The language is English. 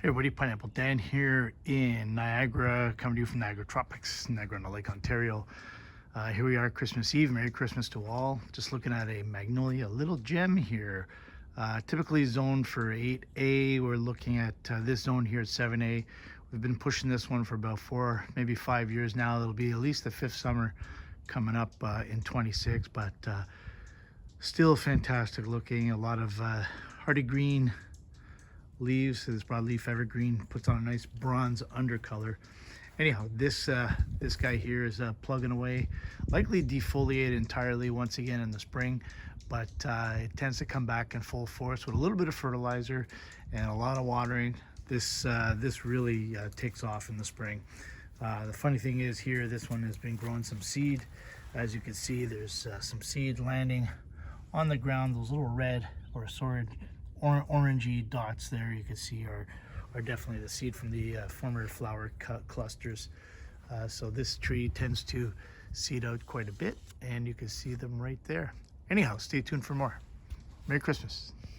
Hey everybody, Pineapple Dan here in Niagara, coming to you from Niagara Tropics, Niagara-on-the-Lake, Ontario. Here we are, Christmas Eve. Merry Christmas to all. Just looking at a Magnolia Little Gem here. Typically zoned for 8A. We're looking at this zone here at 7A. We've been pushing this one for about 4, maybe 5 years now. It'll be at least the 5th summer coming up in 26, but still fantastic looking. A lot of hardy green leaves. This broadleaf evergreen puts on a nice bronze undercolor. Anyhow, this guy here is plugging away, likely defoliate entirely once again in the spring, but it tends to come back in full force with a little bit of fertilizer and a lot of watering. This really takes off in the spring. The funny thing is here, this one has been growing some seed. As you can see, there's some seed landing on the ground. Those little red or assorted orangey dots there you can see are definitely the seed from the former flower clusters. So this tree tends to seed out quite a bit, and you can see them right there. Anyhow, stay tuned for more. Merry Christmas.